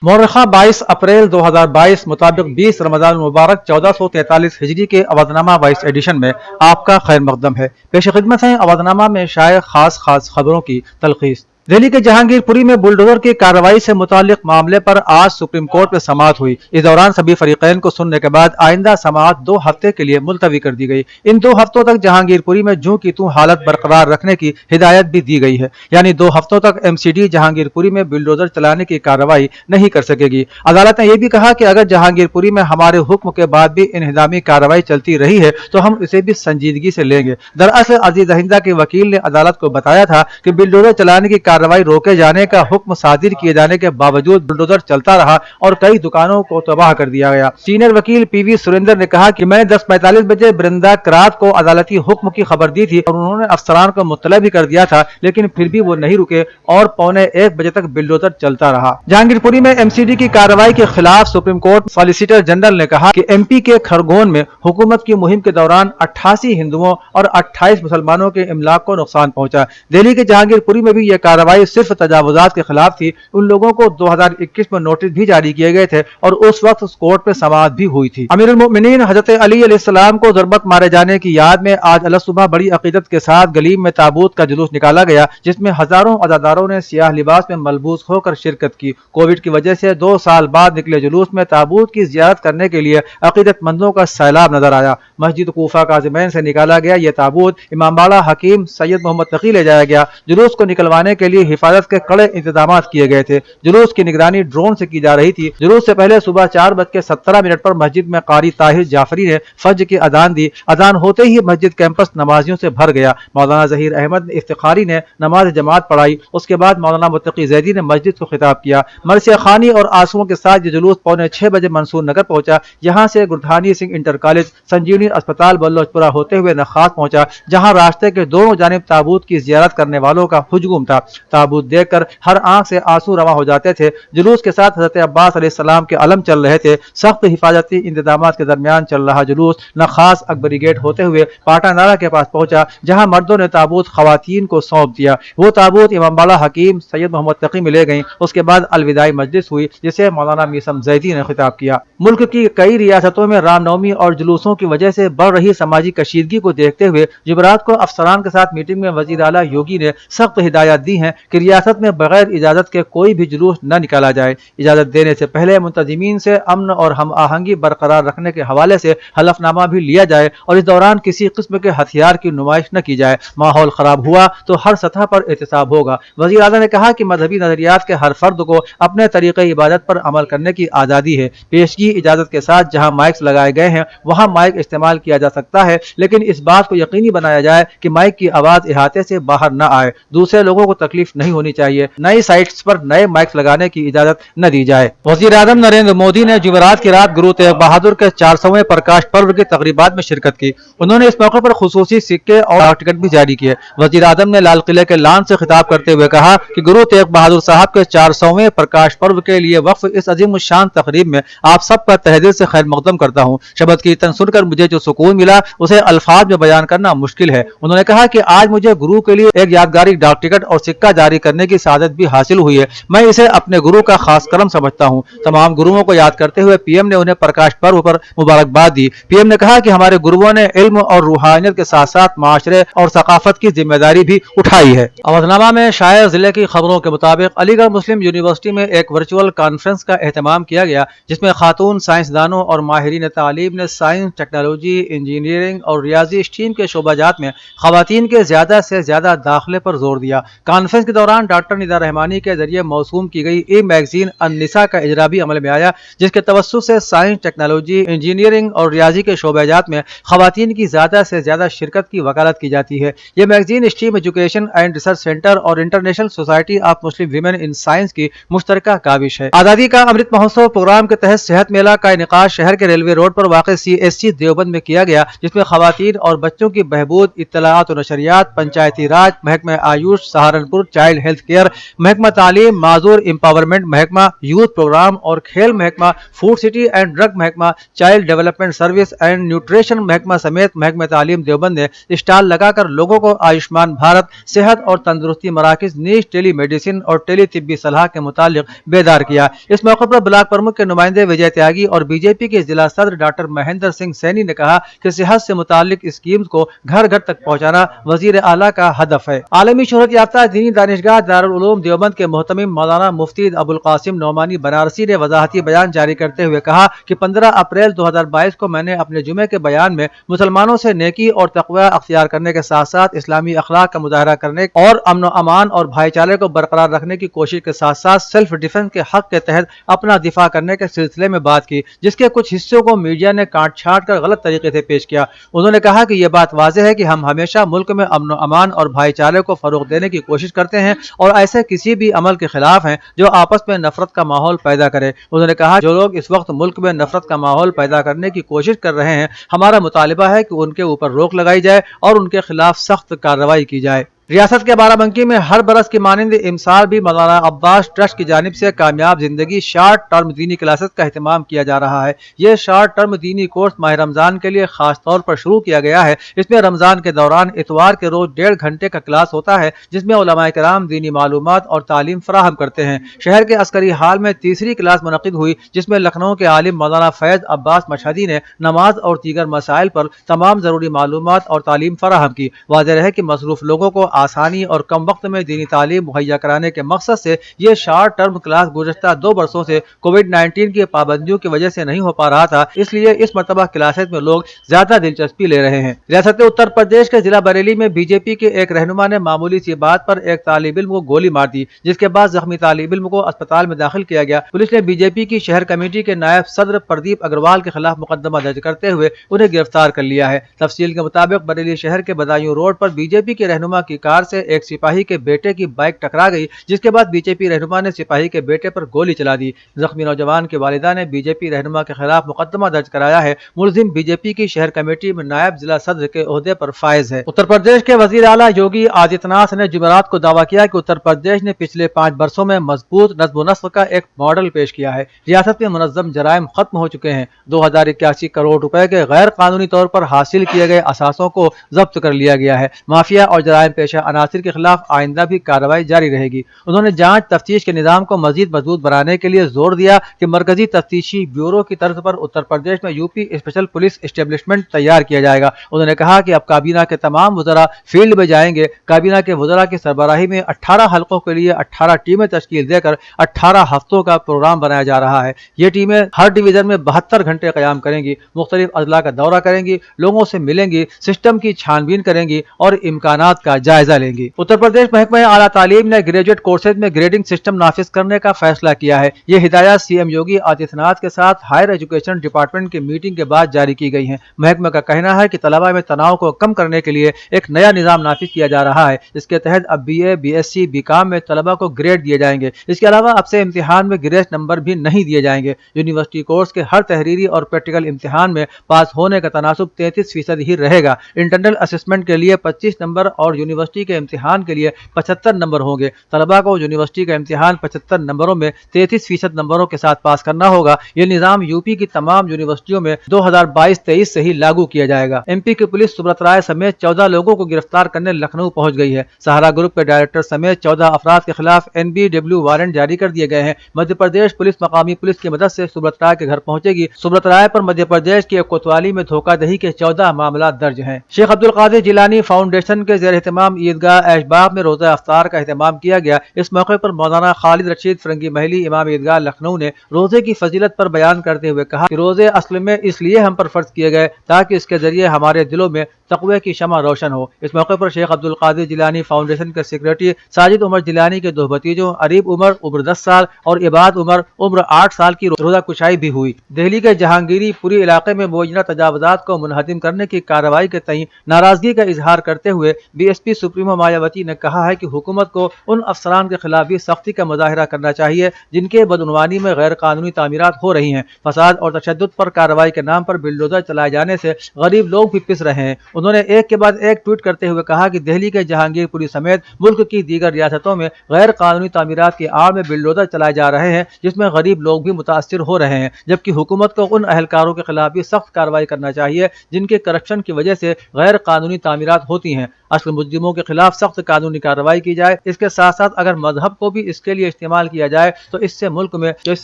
मौरखा 22 अप्रैल 2022 मुताबिक 20 रमजान मुबारक 1443 हिजरी के Avadhnama vice addition में आपका खैर मकदम है। पेश खिदमत है अवधनामा में शाये खास खबरों की तलखीस। दिल्ली के जहांगीरपुरी में बुलडोजर की कार्रवाई से मुतालिक मामले पर आज सुप्रीम कोर्ट में समाअत हुई। इस दौरान सभी फरीकैन को सुनने के बाद आइंदा समाअत 2 हफ्ते के लिए मुलतवी कर दी गई। इन 2 हफ्तों तक जहांगीरपुरी में जूं की तूं हालत बरकरार रखने की हिदायत भी दी गई है, यानी 2 हफ्तों तक MCD जहांगीरपुरी में बुलडोजर चलाने की कार्रवाई नहीं कर सकेगी। अदालत ने यह भी कहा कि अगर जहांगीरपुरी में हमारे हुक्म के बाद भी इन्हिदामी कार्रवाई चलती रही है तो हम इसे भी संजीदगी से लेंगे। दरअसल अजीज अहिंदा के वकील ने अदालत को बताया था कि बुलडोजर चलाने की कार्रवाई रोके जाने का हुक्म सादिर किए जाने के बावजूद बुलडोजर चलता रहा और कई दुकानों को तबाह कर दिया गया। सीनियर वकील PV सुरेंद्र ने कहा कि मैंने 10:45 बजे बृंदा करात को अदालती हुक्म की खबर दी थी और उन्होंने अफसरान को मुत्तला भी कर दिया था, लेकिन फिर भी वो नहीं रुके और 12:45 बजे तक बुलडोजर चलता रहा। जहांगीरपुरी में MCD की कार्रवाई के खिलाफ सुप्रीम कोर्ट सॉलिसिटर जनरल ने कहा कि MP के खरगोन में हुकूमत की मुहिम के दौरान 88 हिंदुओं और 28 मुसलमानों के इमलाक को नुकसान पहुंचा। दिल्ली के जहांगीरपुरी में भी यह कार्रवाई सिर्फ तजावुजात के खिलाफ थी। उन लोगों को 2021 में नोटिस भी जारी किए गए थे और उस वक्त कोर्ट में समाअत भी हुई थी। अमीरुल मोमिनीन हजरत अली अलैहिस्सलाम को ज़रबत मारे जाने की याद में आज अलग सुबह बड़ी अकीदत के साथ गलीम में ताबूत का जुलूस निकाला गया, जिसमें हजारों अज़ादारों ने सियाह लिबास में मलबूस होकर शिरकत की। कोविड की वजह से 2 साल बाद निकले जुलूस में ताबूत की जियारत करने के लिए अकीदतमंदों का सैलाब नजर आया। मस्जिद कूफा काज़िमैन से निकाला गया यह ताबूत इमामबाड़ा हकीम सैयद मोहम्मद तकी ले जाया गया। जुलूस को निकलवाने के लिए हिफाजत के कड़े इंतजाम किए गए थे। जुलूस की निगरानी ड्रोन से की जा रही थी। जुलूस से पहले सुबह 4:17 पर मस्जिद में कारी ताहिर जाफरी ने फज्र की अजान दी। अजान होते ही मस्जिद कैंपस नमाजियों से भर गया। मौलाना जहीर अहमद इफ्तिखारी ने नमाज जमात पढ़ाई। उसके बाद मौलाना मुत्तकी जैदी ने मस्जिद को खिताब किया। मरसिया खानी और आंसुओं के साथ ये जुलूस 6:45 बजे मंसूर नगर पहुंचा। यहाँ से गुरधानी सिंह इंटर कॉलेज, संजीवनी अस्पताल बल्लोचपुरा होते हुए नखास पहुंचा, जहाँ रास्ते के दोनों जानिब ताबूत की जियारत करने वालों का हुजूम था। ताबूत देखकर हर आंख से आंसू रवा हो जाते थे। जुलूस के साथ हजरत अब्बास अलैहिस्सलाम के अलम चल रहे थे। सख्त हिफाजती इंतजामात के दरमियान चल रहा जुलूस नखास अकबरी गेट होते हुए पाटा नाला के पास पहुंचा, जहां मर्दों ने ताबूत खवातीन को सौंप दिया। वो ताबूत इमामबाड़ा हकीम सैयद मोहम्मद तकी में ले गई। उसके बाद अलविदाई मजलिस हुई, जिसे मौलाना मीसम जैदी ने खिताब किया। मुल्क की कई रियासतों में रामनवमी और जुलूसों की वजह से बढ़ रही समाजी कशीदगी को देखते हुए जुमेरात को अफसरान के साथ मीटिंग में वजीर आला योगी ने सख्त हिदायत दी है कि रियासत में बगैर इजाजत के कोई भी जुलूस न निकाला जाए। इजाजत देने से पहले मुंतजिमीन से अमन और हम आहंगी बरकरार रखने के हवाले से हलफनामा भी लिया जाए और इस दौरान किसी किस्म के हथियार की नुमाइश न की जाए। माहौल खराब हुआ तो हर सतह पर एहतसाब होगा। वज़ीर आज़म ने कहा कि मजहबी नजरियात के हर फर्द को अपने तरीके इबादत पर अमल करने की आज़ादी है। पेशगी इजाजत के साथ जहाँ माइक्स लगाए गए हैं वहाँ माइक इस्तेमाल किया जा सकता है, लेकिन इस बात को यकीनी बनाया जाए कि माइक की आवाज इहाते से बाहर न आए। दूसरे लोगों को तकलीफ नहीं होनी चाहिए। नई साइट्स पर नए माइक्स लगाने की इजाजत न दी जाए। वज़ीर आज़म नरेंद्र मोदी ने जुमेरात की रात गुरु तेग बहादुर के 400वें प्रकाश पर्व की तकरीबात में शिरकत की। उन्होंने इस मौके पर खुसूसी सिक्के और टिकट भी जारी किए। वज़ीर आज़म ने लाल किले के लान से खिताब करते हुए कहा कि गुरु तेग बहादुर साहब के 400वें प्रकाश पर्व के लिए वक्फ इस अजीम शान तकरीब में आप सबका तहे दिल से खैर मकदम करता हूँ। शबद कीर्तन सुनकर मुझे जो सुकून मिला उसे अल्फाज में बयान करना मुश्किल है। उन्होंने कहा कि आज मुझे गुरु के लिए एक यादगारी डाक टिकट और सिक्का जारी करने की सादत भी हासिल हुई है। मैं इसे अपने गुरु का खास करम समझता हूँ। तमाम गुरुओं को याद करते हुए पीएम ने उन्हें प्रकाश पर्व पर मुबारकबाद दी। पीएम ने कहा कि हमारे गुरुओं ने इल्म और रूहानियत के साथ साथ माशरे और सकाफत की जिम्मेदारी भी उठाई है। अवधनामा में शायर जिले की खबरों के मुताबिक अलीगढ़ मुस्लिम यूनिवर्सिटी में एक वर्चुअल कॉन्फ्रेंस का एहतमाम किया गया, जिसमें खातून साइंसदानों और माहिरीन तालीम ने साइंस, टेक्नोलॉजी, इंजीनियरिंग और रियाजी स्ट्रीम के शोबाजात में खवातीन के ज्यादा से ज्यादा दाखिले पर जोर दिया। कॉन्फ्रेंस के दौरान डॉक्टर निदा रहमानी के जरिए मौसूम की गई ई मैगजीन अन्निसा का इजरा भी अमल में आया, जिसके तवस्सुस से साइंस, टेक्नोलॉजी, इंजीनियरिंग और रियाजी के शोबाजात में खवातीन की ज्यादा से ज्यादा शिरकत की वकालत की जाती है। यह magazine stream education and research centre और international society of Muslim women in science की मुश्तरका काविश है। आज़ादी का अमृत महोत्सव प्रोग्राम के तहत सेहत मेला का इनेकाद शहर के रेलवे रोड पर वाक़ CSC देवबंद में किया गया, जिसमें खवातीन और बच्चों की बहबूद, इत्तलाआत और नशरियात, पंचायती राज, महकमा Ayush Saharanpur, child health care, महकमा तालीम माजूर एम्पावरमेंट महकमा, यूथ प्रोग्राम और खेल महकमा, फूड सिटी एंड ड्रग महकमा, child development service and nutrition महकमा समेत महकमा तालीम देवबंद ने स्टॉल लगाकर लोगों को आयुष्मान भारत, सेहत और तंदुरुस्ती मराकज, नीश टेली मेडिसिन और टेली तिब्बी सलाह के मुतालिक बेदार किया। इस मौके पर ब्लॉक प्रमुख के नुमाइंदे विजय त्यागी और बीजेपी के जिला सदर डॉक्टर महेंद्र सिंह सैनी ने कहा कि सेहत से मुतालिक स्कीम्स को घर घर तक पहुंचाना वजीर आला का हदफ है। आलमी शोहरत याफ्ता दीनी दानिशगाह दारुल उलूम देवबंद के मोहतमिम मौलाना मुफ्ती अबुल कासिम नौमानी बनारसी ने वजाहती बयान जारी करते हुए कहा कि 15 अप्रैल 2022 को मैंने अपने जुमे के बयान में मुसलमानों से नेकी और तक़वा अख्तियार करने के साथ साथ इस्लामी अखलाक का मुजाहरा करने और अमन अमान और भाईचारे को बरकरार रखने की कोशिश के साथ साथ सेल्फ डिफेंस के हक के तहत अपना दिफा करने के सिलसिले में बात की, जिसके कुछ हिस्सों को मीडिया ने काट छांट कर गलत तरीके से पेश किया। उन्होंने कहा कि यह बात वाज़ेह है कि हम हमेशा मुल्क में अमन अमान और भाईचारे को फरोग देने की कोशिश करते हैं और ऐसे किसी भी अमल के खिलाफ हैं जो आपस में नफरत का माहौल पैदा करे। उन्होंने कहा जो लोग इस वक्त मुल्क में नफरत का माहौल पैदा करने की कोशिश कर रहे हैं, हमारा मुतालिबा है कि उनके ऊपर रोक लगाई जाए और उनके खिलाफ सख्त कार्रवाई की जाए। रियासत के बाराबंकी में हर बरस की मानिंद इमसाल भी मौलाना अब्बास ट्रस्ट की जानिब से कामयाब जिंदगी शॉर्ट टर्म दीनी क्लासेस का एहतमाम किया जा रहा है। ये शॉर्ट टर्म दीनी कोर्स माह रमजान के लिए खास तौर पर शुरू किया गया है। इसमें रमजान के दौरान इतवार के रोज 1.5 घंटे का क्लास होता है, जिसमें उलमाए किराम दीनी मालूमात और तालीम फराहम करते हैं। शहर के अस्करी हाल में तीसरी क्लास मुनक़िद हुई, जिसमें लखनऊ के आलिम मौलाना फैज अब्बास मशहदी ने नमाज और दीगर मसाइल पर तमाम जरूरी मालूमात और तालीम फराहम की। वाज़ेह रहे कि मसरूफ लोगों को आसानी और कम वक्त में दीनी तालीम मुहैया कराने के मकसद से ये शॉर्ट टर्म क्लास गुज़श्ता 2 वर्षों से कोविड-19 की पाबंदियों की वजह से नहीं हो पा रहा था, इसलिए इस मरतबा क्लासेस में लोग ज्यादा दिलचस्पी ले रहे हैं। रियासत उत्तर प्रदेश के जिला बरेली में बीजेपी के एक रहनुमा ने मामूली सी बात पर एक तालिब इल्म को गोली मार दी, जिसके बाद जख्मी तालिब इल्म को अस्पताल में दाखिल किया गया। पुलिस ने बीजेपी की शहर कमेटी के नायब सदर प्रदीप अग्रवाल के खिलाफ मुकदमा दर्ज करते हुए उन्हें गिरफ्तार कर लिया है। तफसील के मुताबिक बरेली शहर के बदायूं रोड पर बीजेपी के रहनुमा की कार से एक सिपाही के बेटे की बाइक टकरा गई, जिसके बाद बीजेपी रहनुमा ने सिपाही के बेटे पर गोली चला दी। जख्मी नौजवान की वालिदा ने बीजेपी रहनुमा के खिलाफ मुकदमा दर्ज कराया है। मुलजिम बीजेपी की शहर कमेटी में नायब जिला सदर के ओहदे पर फायज है। उत्तर प्रदेश के वजीर आला योगी आदित्यनाथ ने जुमेरात को दावा किया कि उत्तर प्रदेश ने पिछले 5 वर्षों में मजबूत नज़्म नस्ल का एक मॉडल पेश किया है। रियासत में मुनज़्ज़म जराइम खत्म हो चुके हैं। 2081 करोड़ रुपए के गैर कानूनी तौर पर हासिल किए गए असासों को जब्त कर लिया गया है। माफिया और जराइम पेशा अनासिर के खिलाफ आइंदा भी कार्रवाई जारी रहेगी। उन्होंने जांच तफ्तीश के निजाम को मजीद मजबूत बनाने के लिए जोर दिया कि मरकजी तफ्तीशी ब्यूरो की तर्ज पर उत्तर प्रदेश में यूपी स्पेशल पुलिस एस्टेब्लिशमेंट तैयार किया जाएगा। उन्होंने कहा कि अब काबीना के तमाम वज़रा फील्ड में जाएंगे। काबीना के वज़रा की सरबराही में 18 हल्कों के लिए 18 टीमें तश्कील देकर 18 हफ्तों का प्रोग्राम बनाया जा रहा है। ये टीमें हर डिवीजन में 72 घंटे क़याम करेंगी, मुख्तलिफ अजला का दौरा करेंगी, लोगों से मिलेंगी, सिस्टम की छानबीन करेंगी और इम्कानात का जायजा लेंगी। उत्तर प्रदेश महकमा आला तालीम ने ग्रेजुएट कोर्सेज में ग्रेडिंग सिस्टम नाफिज करने का फैसला किया है। ये हिदायत सीएम योगी आदित्यनाथ के साथ हायर एजुकेशन डिपार्टमेंट की मीटिंग के बाद जारी की गई है। महकमा का कहना है कि तलबा में तनाव को कम करने के लिए एक नया निजाम नाफिज किया जा रहा है। इसके तहत अब BA, BSc, BCom में तलबा को ग्रेड दिए जाएंगे। इसके अलावा अब से इम्तिहान में ग्रेस नंबर भी नहीं दिए जाएंगे। यूनिवर्सिटी कोर्स के हर तहरीरी और प्रैक्टिकल इम्तिहान में पास होने का तनासुब 33% ही रहेगा। इंटरनल असेसमेंट के लिए 25 नंबर और यूनिवर्सिटी के इम्तिहान के लिए 75 नंबर होंगे। तलबा को यूनिवर्सिटी का इम्तिहान 75 नंबरों में 33% नंबरों के साथ पास करना होगा। यह निजाम यूपी की तमाम यूनिवर्सिटियों में 2022-23 से ही लागू किया जाएगा। MP की पुलिस सुब्रत राय समेत 14 लोगों को गिरफ्तार करने लखनऊ पहुंच गई है। सहारा ग्रुप के डायरेक्टर समेत 14 अफराद के खिलाफ NBW वारंट जारी कर दिए गए हैं। मध्य प्रदेश पुलिस मकामी पुलिस की मदद से सुब्रत राय के घर पहुंचेगी। सुब्रत राय पर मध्य प्रदेश की कोतवाली में धोखाधड़ी के 14 मामला दर्ज हैं। शेख अब्दुल कादिर जिलानी फाउंडेशन के ज़ेर एहतमाम ईदगाह ऐशबाग में रोज़ा अफ्तार का एहतमाम किया गया। इस मौके पर मौलाना खालिद रशीद फरंगी महली इमाम ईदगाह लखनऊ ने रोजे की फजीलत पर बयान करते हुए कहा कि रोजे असल में इसलिए हम पर फर्ज किए गए ताकि इसके जरिए हमारे दिलों में तक़वे की शमा रोशन हो। इस मौके पर शेख अब्दुल कादिर जिलानी फाउंडेशन के सेक्रेटरी साजिद उमर जिलानी के 2 भतीजों अरीब उम्र 10 साल और इबाद उम्र 8 साल की रोजा कुशाई भी हुई। दिल्ली के जहांगीरी पुरी इलाके में मुबैना तजावुज़ात को मुनहदिम करने की कार्रवाई के तई नाराजगी का इजहार करते हुए BSP सुप्रीमो मायावती ने कहा है कि हुकूमत को उन अफसरान के खिलाफ भी सख्ती का मुजाहिरा करना चाहिए जिनके बदउनवानी में गैर कानूनी तामीरात हो रही हैं। फसाद और तशद्दुद पर कार्रवाई के नाम पर बिल्डोजर चलाए जाने से गरीब लोग भी पिस रहे हैं। انہوں نے ایک کے بعد ایک ٹویٹ کرتے ہوئے کہا کہ دہلی کے جہانگیر پوری سمیت ملک کی دیگر ریاستوں میں غیر قانونی تعمیرات کی آڑ میں بلڈوزر چلائے جا رہے ہیں، جس میں غریب لوگ بھی متاثر ہو رہے ہیں، جبکہ حکومت کو ان اہلکاروں کے خلاف بھی سخت کارروائی کرنا چاہیے جن کے کرپشن کی وجہ سے غیر قانونی تعمیرات ہوتی ہیں۔ اصل مجرموں کے خلاف سخت قانونی کارروائی کی جائے۔ اس کے ساتھ ساتھ اگر مذہب کو بھی اس کے لیے استعمال کیا جائے تو اس سے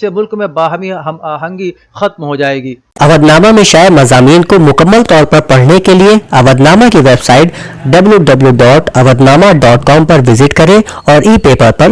ملک میں باہمی ہم آہنگی ختم ہو جائے گی۔ اودھ نامہ میں شائع مضامین کو مکمل طور پر پڑھنے کے لیے اودھ نامہ کی ویب سائٹ www.awadhnama.com پر وزٹ کریں اور ای پیپر پر